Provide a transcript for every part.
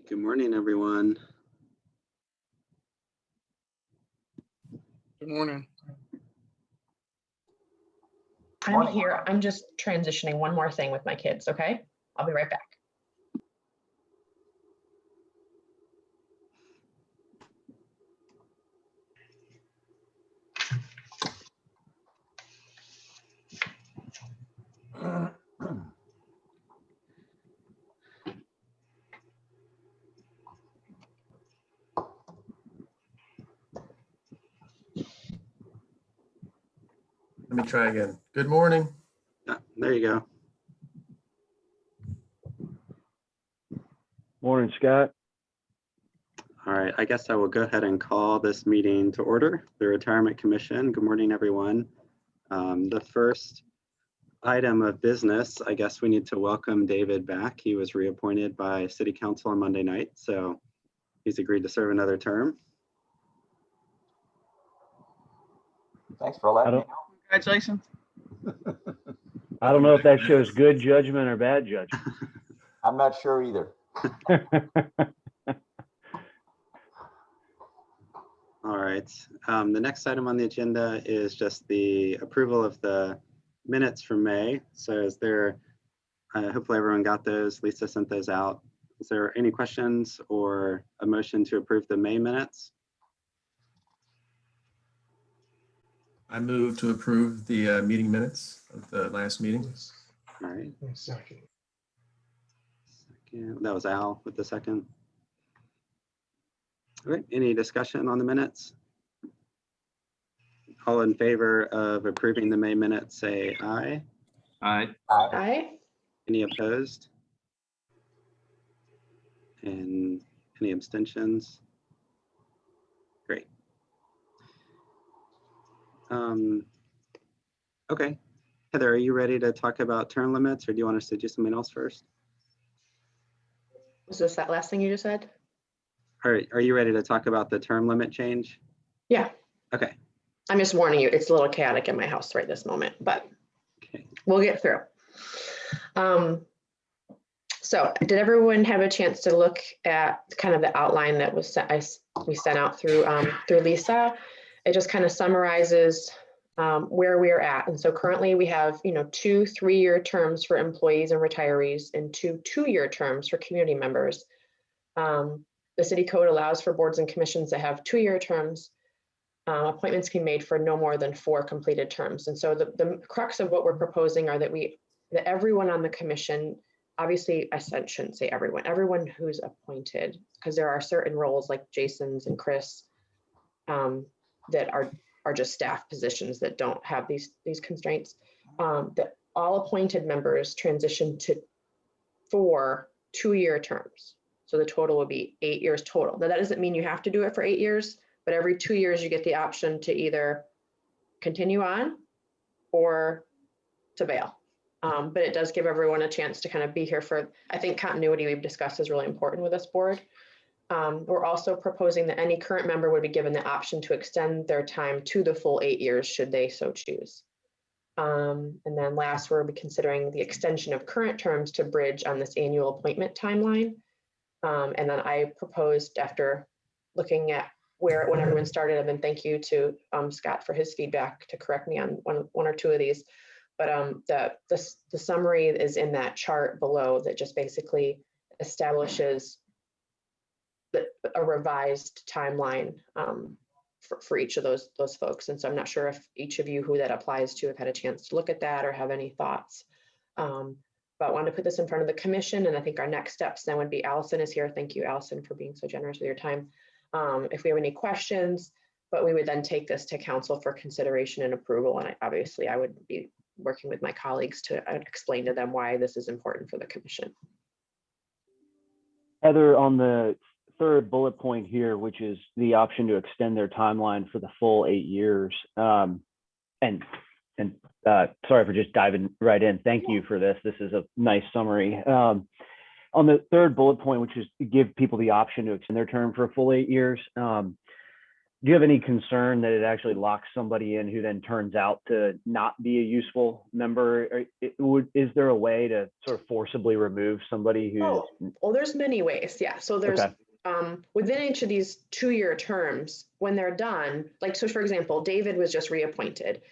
Good morning, everyone. Good morning. I'm here. I'm just transitioning one more thing with my kids, okay? I'll be right back. Let me try again. Good morning. There you go. Morning, Scott. All right, I guess I will go ahead and call this meeting to order, the Retirement Commission. Good morning, everyone. The first item of business, I guess we need to welcome David back. He was reappointed by City Council on Monday night, so he's agreed to serve another term. Thanks for letting me know. Congratulations. I don't know if that shows good judgment or bad judgment. I'm not sure either. All right, the next item on the agenda is just the approval of the minutes from May. So is there, hopefully everyone got those. Lisa sent those out. Is there any questions or a motion to approve the May minutes? I move to approve the meeting minutes of the last meeting. All right. Second. Second, that was Al with the second. All right, any discussion on the minutes? All in favor of approving the May minutes, say aye. Aye. Aye. Any opposed? And any abstentions? Great. Okay, Heather, are you ready to talk about term limits, or do you want us to do something else first? Was this that last thing you just said? Are you ready to talk about the term limit change? Yeah. Okay. I'm just warning you, it's a little chaotic in my house right this moment, but Okay. we'll get through. So did everyone have a chance to look at kind of the outline that was we sent out through Lisa? It just kind of summarizes where we are at. And so currently we have, 2 3-year terms for employees and retirees and 2 2-year terms for community members. The city code allows for boards and commissions that have 2-year terms. Appointments can be made for no more than 4 completed terms. And so the crux of what we're proposing are that everyone on the commission, obviously, I shouldn't say everyone who's appointed, because there are certain roles like Jason's and Chris that are just staff positions that don't have these constraints, that all appointed members transition to 4 2-year terms. So the total would be 8 years total. Now that doesn't mean you have to do it for 8 years, but every 2 years you get the option to either continue on or to bail. But it does give everyone a chance to kind of be here for, I think continuity we've discussed is really important with this board. We're also proposing that any current member would be given the option to extend their time to the full 8 years should they so choose. And then last, we'll be considering the extension of current terms to bridge on this annual appointment timeline. And then I proposed, after looking at when everyone started, and then thank you to Scott for his feedback to correct me on one or two of these. But the summary is in that chart below that just basically establishes a revised timeline for each of those folks. And so I'm not sure if each of you who that applies to have had a chance to look at that or have any thoughts. But I wanted to put this in front of the commission, and I think our next steps then would be Allison is here. Thank you, Allison, for being so generous with your time. If we have any questions, but we would then take this to council for consideration and approval. And obviously I would be working with my colleagues to explain to them why this is important for the commission. Heather, on the third bullet point here, which is the option to extend their timeline for the full 8 years. And sorry for just diving right in. Thank you for this. This is a nice summary. On the third bullet point, which is to give people the option to extend their term for a full 8 years. do you have any concern that it actually locks somebody in who then turns out to not be a useful member? Is there a way to sort of forcibly remove somebody who's, Oh, well, there's many ways. Yeah. So there's, Okay. within each of these 2-year terms, when they're done, like, so for example, David was just reappointed.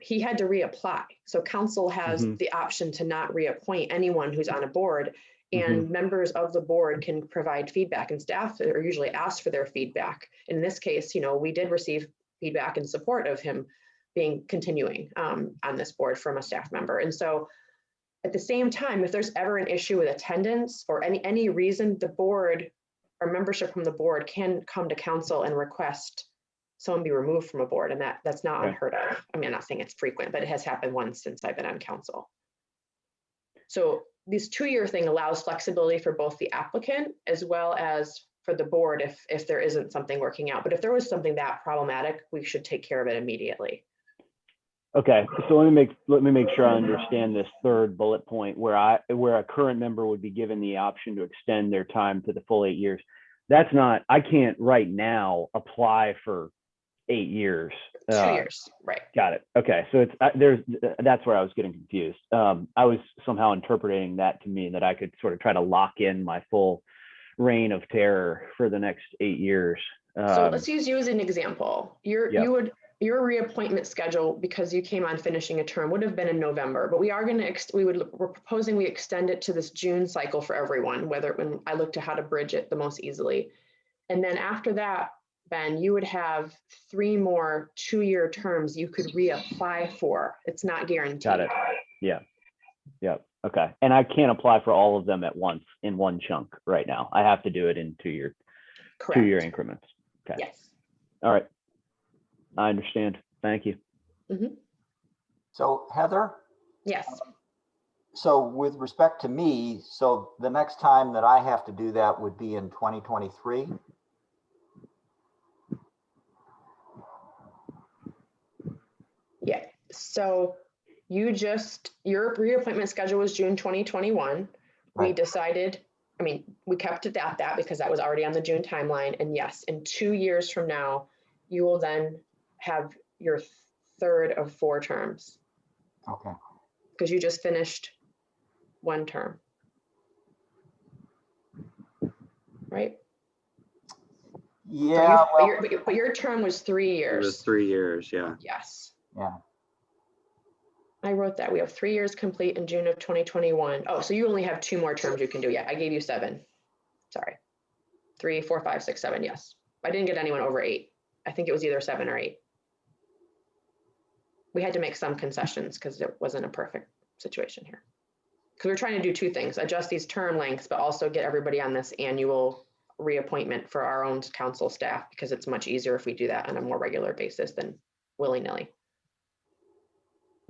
He had to reapply. So council has Mhm. the option to not reappoint anyone who's on a board, Mm-hmm. and members of the board can provide feedback, and staff are usually asked for their feedback. In this case, we did receive feedback in support of him continuing on this board from a staff member. And so at the same time, if there's ever an issue with attendance or any reason, the board or membership from the board can come to council and request someone be removed from a board, and that's not Okay. unheard of. I mean, I'm not saying it's frequent, but it has happened once since I've been on council. So this 2-year thing allows flexibility for both the applicant as well as for the board if there isn't something working out. But if there was something that problematic, we should take care of it immediately. Okay, so let me make sure I understand this third bullet point where a current member would be given the option to extend their time to the full 8 years. I can't right now apply for 8 years. 2 years, right? Got it. Okay, so that's where I was getting confused. I was somehow interpreting that to mean that I could sort of try to lock in my full reign of terror for the next 8 years. So let's use you as an example. Yep. Your reappointment schedule, because you came on finishing a term, would have been in November, but we're proposing we extend it to this June cycle for everyone, when I look to how to bridge it the most easily. And then after that, Ben, you would have 3 more 2-year terms you could reapply for. It's not guaranteed. Got it. Yeah. Okay. And I can't apply for all of them at once in one chunk right now. I have to do it in 2-year Correct. increments. Okay. Yes. All right. I understand. Thank you. So Heather, Yes. so with respect to me, so the next time that I have to do that would be in 2023? Yeah. So your reappointment schedule was June 2021. We Right. decided, we kept it at that because that was already on the June timeline. And yes, in 2 years from now, you will then have your 3rd of 4 terms Okay. because you just finished 1 term. Right? Yeah, well, But your term was 3 It years. was 3 years, yeah. Yes. yeah. I wrote that. We have 3 years complete in June of 2021. Oh, so you only have 2 more terms you can do. Yeah, I gave you 7. Sorry. 3, 4, 5, 6, 7. Yes. I didn't get anyone over 8. I think it was either 7 or 8. We had to make some concessions because it wasn't a perfect situation here. Because we're trying to do 2 things, adjust these term lengths, but also get everybody on this annual reappointment for our own council staff, because it's much easier if we do that on a more regular basis than willy-nilly.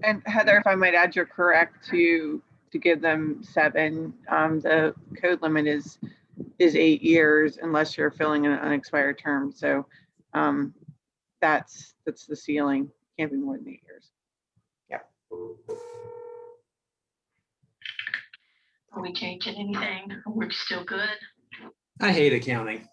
And Heather, if I might add, you're correct to give them 7. The code limit is 8 years unless you're filling an unexpired term. So that's the ceiling. Can't be more than 8 years. Yep. Are we changing anything? We're still good? I hate accounting.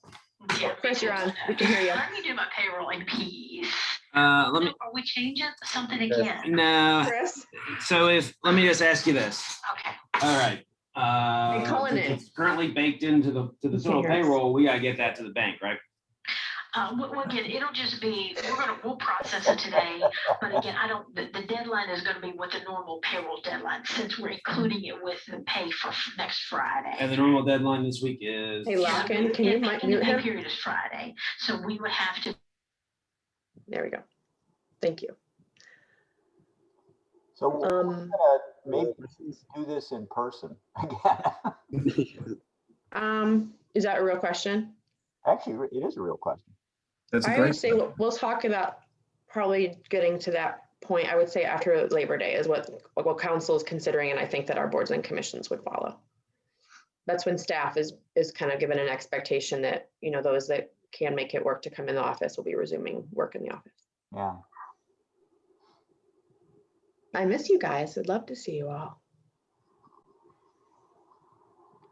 Yeah, Chris, you're on. We can hear you. Let me do my payroll in peace. Let me, Are we changing something again? no, Chris? so let me just ask you this. Okay. All right. Hey, calling Since in. it's currently baked into the You total can't hear us. payroll, we gotta get that to the bank, right? Well, again, it'll just be, we'll process it today, but again, the deadline is gonna be with the normal payroll deadline, since we're including it with the pay for next Friday. And the normal deadline this week is. Hey, Larkin, can you And the mute pay him? period is Friday, so we would have to. There we go. Thank you. So we're gonna maybe do this in person again. Is that a real question? Actually, it is a real question. That's a I great. would say we'll talk about probably getting to that point. I would say after Labor Day is what council is considering, and I think that our boards and commissions would follow. That's when staff is kind of given an expectation that, those that can make it work to come in the office will be resuming work in the office. Yeah. I miss you guys. I'd love to see you all.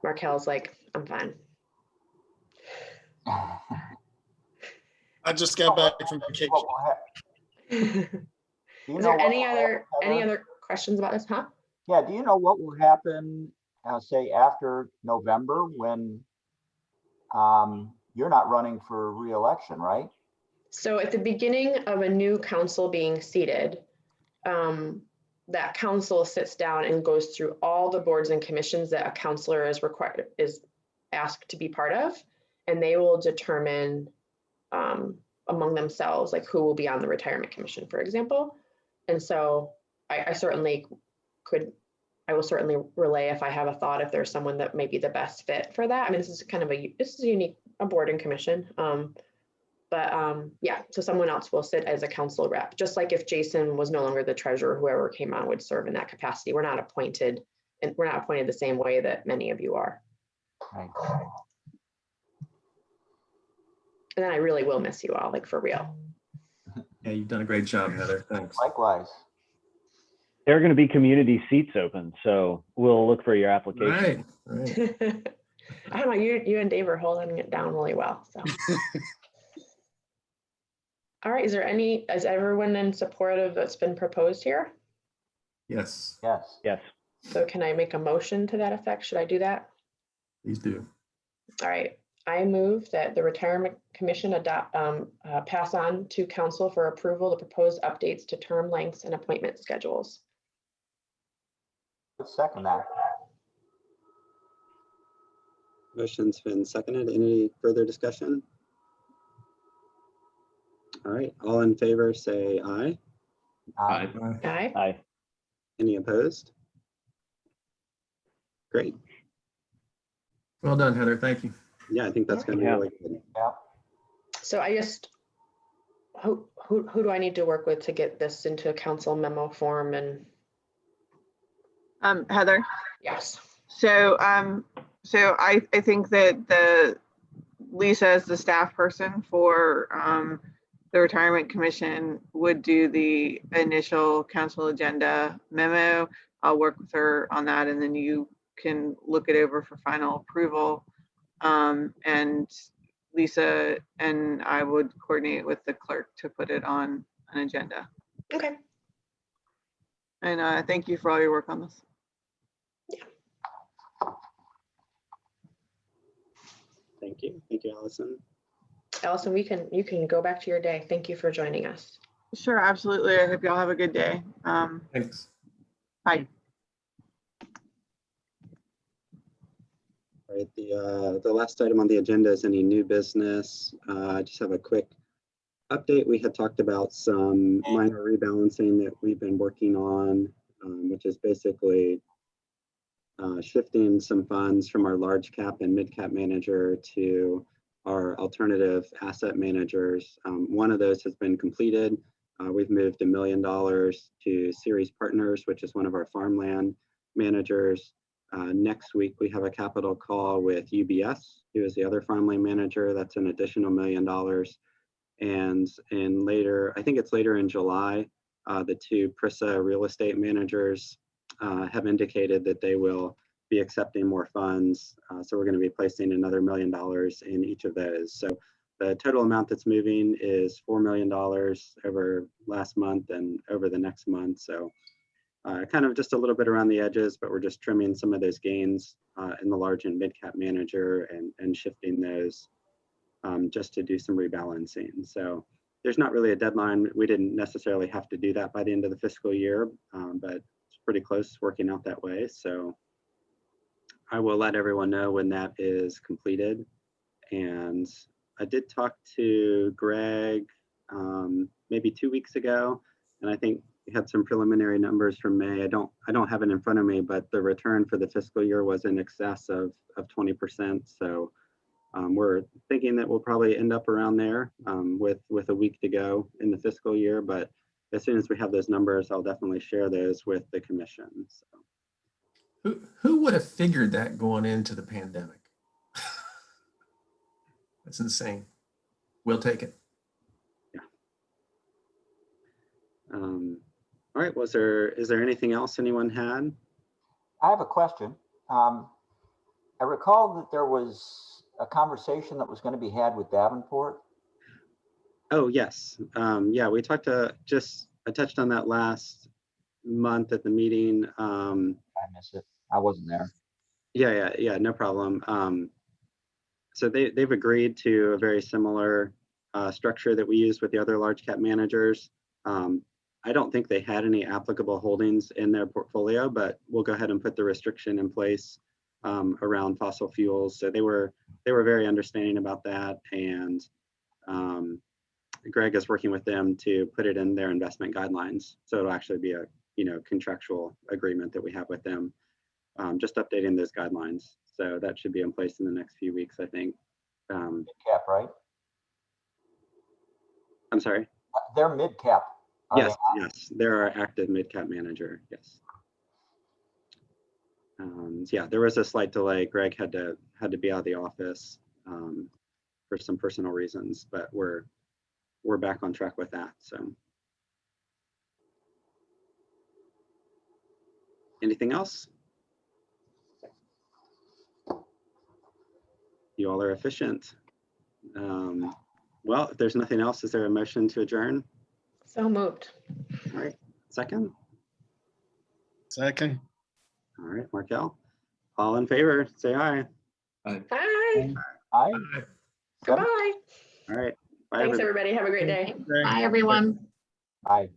Markel's like, I'm fine. I just got back from vacation. What will hap- do you Is know there what any will other, happen, Heather? questions about this, huh? Yeah, do you know what will happen, say after November when you're not running for reelection, right? So at the beginning of a new council being seated, that council sits down and goes through all the boards and commissions that a counselor is asked to be part of, and they will determine among themselves, like who will be on the retirement commission, for example. And so I certainly I will certainly relay if I have a thought, if there's someone that may be the best fit for that. I mean, this is a unique board and commission. Yeah, so someone else will sit as a council rep, just like if Jason was no longer the treasurer, whoever came on would serve in that capacity. We're not appointed, and we're not appointed the same way that many of you are. Right. And then I really will miss you all, like for real. Yeah, you've done a great job, Heather. Thanks. Likewise. There are going to be community seats open, so we'll look for your application. Right. I don't know, you and Dave are holding it down really well, so. All right, is everyone in support of what's been proposed here? Yes, Yes. Yes. So can I make a motion to that effect? Should I do that? please do. All right, I move that the Retirement Commission pass on to council for approval the proposed updates to term lengths and appointment schedules. Let's second that. Motion's been seconded. Any further discussion? All right, all in favor, say aye. Aye. Aye. Aye. Any opposed? Great. Well done, Heather. Thank you. Yeah, I think that's going to be Yeah. really good. Yeah. So I just, who do I need to work with to get this into a council memo form? And Heather, yes. so I think that Lisa as the staff person for the Retirement Commission would do the initial council agenda memo. I'll work with her on that, and then you can look it over for final approval. And Lisa and I would coordinate with the clerk to put it on an agenda. Okay. And thank you for all your work on this. Thank you. Thank you, Allison. Allison, you can go back to your day. Thank you for joining us. Sure, absolutely. I hope y'all have a good day. Thanks. Bye. All right, the last item on the agenda is any new business. I just have a quick update. We had talked about some minor rebalancing that we've been working on, which is basically shifting some funds from our large cap and mid cap manager to our alternative asset managers. One of those has been completed. We've moved $1 million to Ceres Partners, which is one of our farmland managers. Next week, we have a capital call with UBS, who is the other farmland manager. That's an additional $1 million. And later, I think it's later in July, the two PRISA real estate managers have indicated that they will be accepting more funds. So we're going to be placing another $1 million in each of those. So the total amount that's moving is $4 million over last month and over the next month. So kind of just a little bit around the edges, but we're just trimming some of those gains in the large and mid cap manager and shifting those just to do some rebalancing. So there's not really a deadline. We didn't necessarily have to do that by the end of the fiscal year, but it's pretty close working out that way. So I will let everyone know when that is completed. And I did talk to Greg maybe 2 weeks ago, and I think we had some preliminary numbers from May. I don't have it in front of me, but the return for the fiscal year was in excess of 20%. So we're thinking that we'll probably end up around there with a week to go in the fiscal year. But as soon as we have those numbers, I'll definitely share those with the commission. So. Who would have figured that going into the pandemic? That's insane. We'll take it. Yeah. All right. Is there anything else anyone had? I have a question. I recall that there was a conversation that was going to be had with Davenport. Oh, yes. Yeah, we talked I touched on that last month at the meeting. I missed it. I wasn't there. Yeah, no problem. So they've agreed to a very similar structure that we use with the other large cap managers. I don't think they had any applicable holdings in their portfolio, but we'll go ahead and put the restriction in place around fossil fuels. So they were very understanding about that, and Greg is working with them to put it in their investment guidelines. So it'll actually be a contractual agreement that we have with them, just updating those guidelines. So that should be in place in the next few weeks, I think. Mid-cap, right? I'm sorry. They're mid-cap. are they Yes, yes, they're our active mid-cap manager. Yes. Yeah, there was a slight delay. Greg had to be out of the office for some personal reasons, but we're back on track with that. So, anything else? You all are efficient. Well, if there's nothing else, is there a motion to adjourn? So moved. All right, second. Second. All right, Markel. All in favor, say aye. Bye. Aye. Goodbye. All right. Bye, Thanks, everybody. everybody. Have a great day. Okay. Bye, everyone. Aye.